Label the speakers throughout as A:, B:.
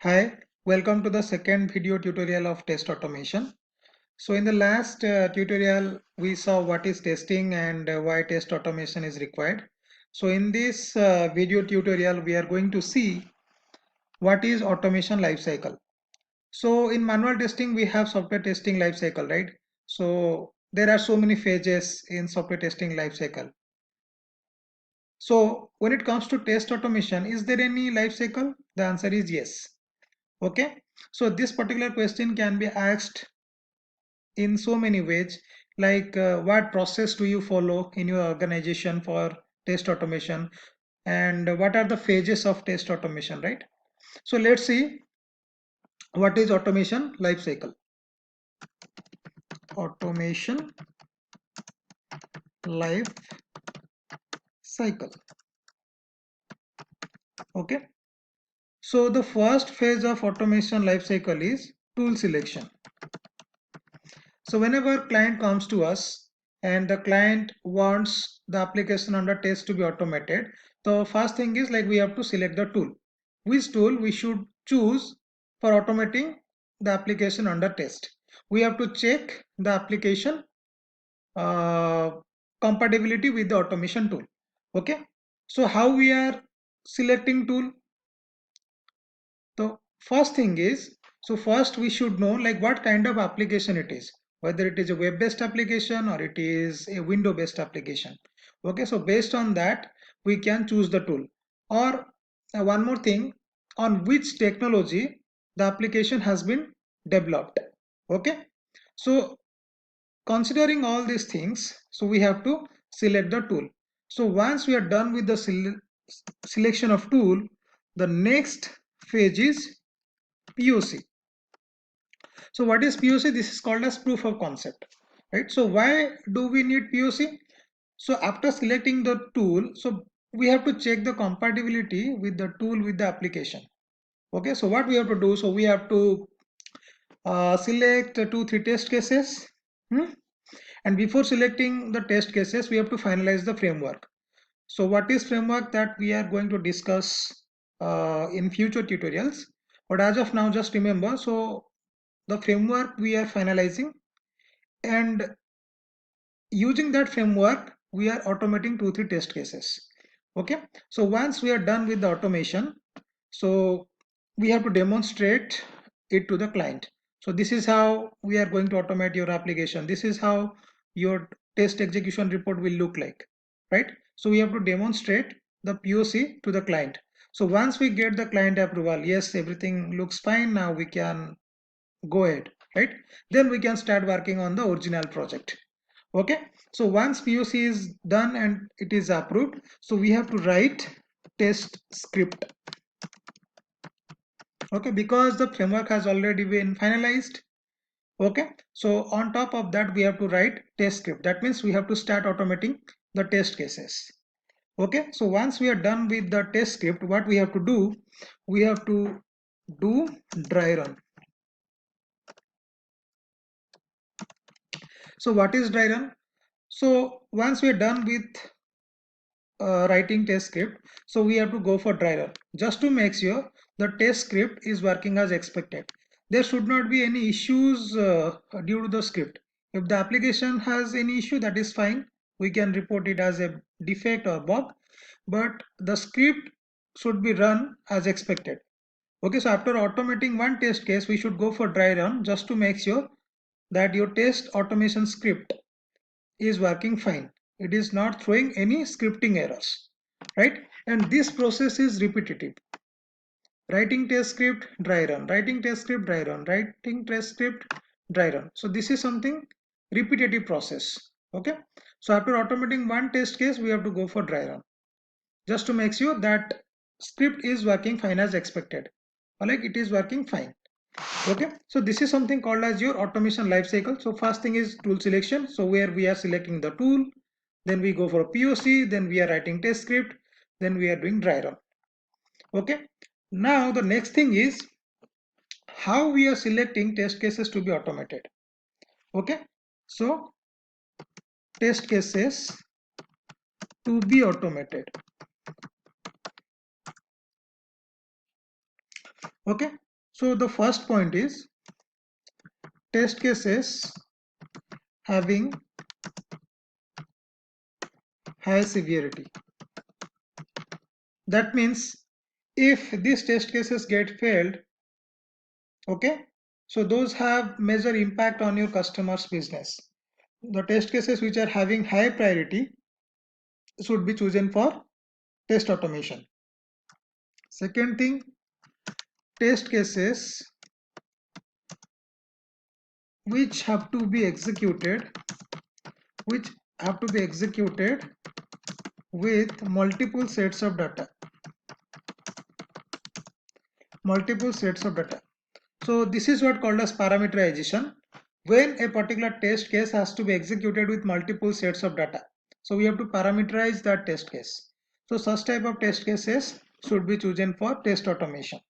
A: Hi, welcome to the second video tutorial of test automation. So in the last tutorial, we saw what is testing and why test automation is required. So in this video tutorial, we are going to see what is automation lifecycle. So in manual testing, we have software testing lifecycle, right? So there are so many phases in software testing lifecycle. So when it comes to test automation, is there any lifecycle? The answer is yes. Okay, so this particular question can be asked in so many ways, like what process do you follow in your organization for test automation, and what are the phases of test automation, right? So let's see what is automation life cycle. Automation life cycle. Okay, so the first phase of automation life cycle is tool selection. So whenever client comes to us and the client wants the application under test to be automated, the first thing is like we have to select the tool. Which tool we should choose for automating the application under test. We have to check the application uh, compatibility with the automation tool. Okay. So how we are selecting tool? The first thing is, so first we should know like what kind of application it is, whether it is a web-based application or it is a window-based application. Okay, so based on that, we can choose the tool. Or one more thing, on which technology the application has been developed. Okay, so considering all these things, so we have to select the tool. So once we are done with the selection of tool, the next phase is POC. So what is POC? This is called as proof of concept, right? So why do we need POC? So after selecting the tool, so we have to check the compatibility with the tool with the application. Okay, so what we have to do? So we have to select 2-3 test cases. And before selecting the test cases, we have to finalize the framework. So what is framework, that we are going to discuss in future tutorials. But as of now, just remember, so the framework we are finalizing, and using that framework we are automating 2-3 test cases. Okay, so once we are done with the automation, so we have to demonstrate it to the client. So this is how we are going to automate your application. This is how your test execution report will look like, right? So we have to demonstrate the POC to the client. So once we get the client approval, yes, everything looks fine, now we can go ahead, right? Then we can start working on the original project. Okay, so once POC is done and it is approved, so we have to write test script. Okay, because the framework has already been finalized. Okay, so on top of that we have to write test script. That means we have to start automating the test cases. Okay, so once we are done with the test script, what we have to do, we have to do dry run. So what is dry run? So once we are done with writing test script, so we have to go for dry run just to make sure the test script is working as expected. There should not be any issues due to the script. If the application has any issue, that is fine, we can report it as a defect or bug, but the script should be run as expected. Okay, so after automating one test case, we should go for dry run just to make sure that your test automation script is working fine. It is not throwing any scripting errors, right? And this process is repetitive. Writing test script, dry run, writing test script, dry run, writing test script, dry run. So this is something repetitive process. Okay, so after automating one test case, we have to go for dry run just to make sure that script is working fine as expected, or like it is working fine. Okay, so this is something called as your automation lifecycle. So first thing is tool selection, so where we are selecting the tool, then we go for a POC, then we are writing test script, then we are doing dry run. Okay, now the next thing is how we are selecting test cases to be automated. Okay, so test cases to be automated. Okay, So the first point is test cases having high severity. That means if these test cases get failed, okay, so those have major impact on your customer's business. The test cases which are having high priority should be chosen for test automation. Second thing, test cases which have to be executed which have to be executed with multiple sets of data. So this is what called as parameterization, when a particular test case has to be executed with multiple sets of data. So we have to parameterize that test case. So such type of test cases should be chosen for test automation.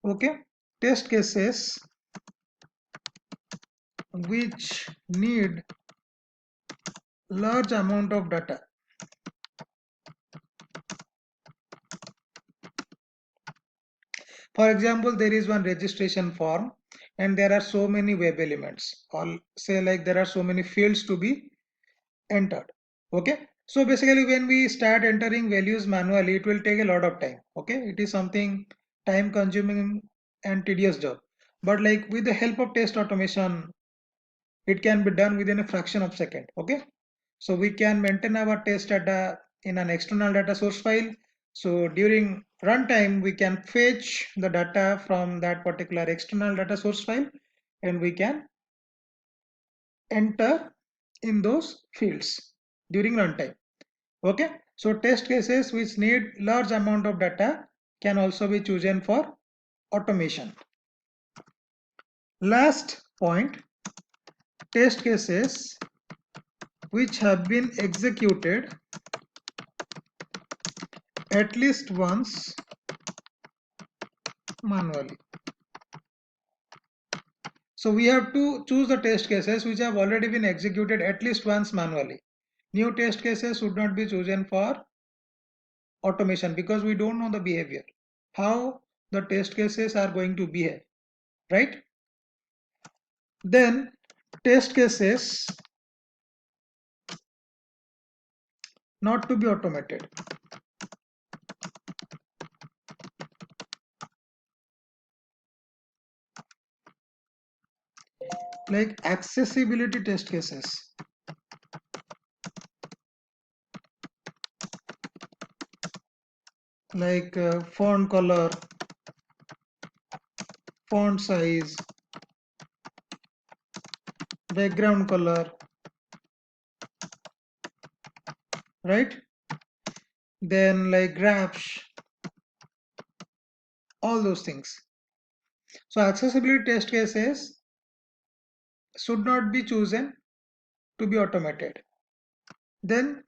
A: Okay, test cases which need large amount of data. For example, there is one registration form and there are so many web elements, or say like there are so many fields to be entered. Okay, so basically when we start entering values manually, it will take a lot of time. Okay, it is something time consuming and tedious job, but like with the help of test automation, it can be done within a fraction of second. Okay, so we can maintain our test data in an external data source file. So during runtime we can fetch the data from that particular external data source file and we can enter in those fields during runtime. Okay, so test cases which need large amount of data can also be chosen for automation. Last point, test cases which have been executed at least once manually. So we have to choose the test cases which have already been executed at least once manually. New test cases should not be chosen for automation because we don't know the behavior, how the test cases are going to behave, right? Then test cases not to be automated. Like accessibility test cases. Like font color, font size, background color, right? Then like graphs, all those things. So accessibility test cases should not be chosen to be automated. Then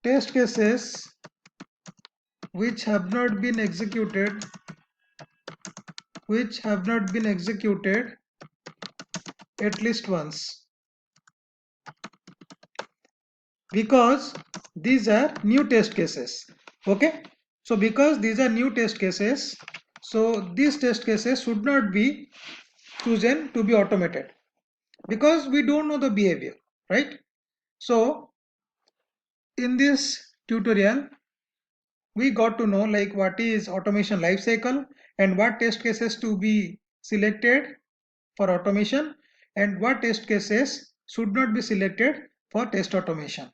A: test cases which have not been executed at least once, because these are new test cases. Okay, so because these are new test cases, so these test cases should not be chosen to be automated because we don't know the behavior, right? So in this tutorial we got to know like what is automation lifecycle and what test cases to be selected for automation and what test cases should not be selected for test automation.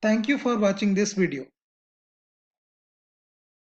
A: Thank you for watching this video.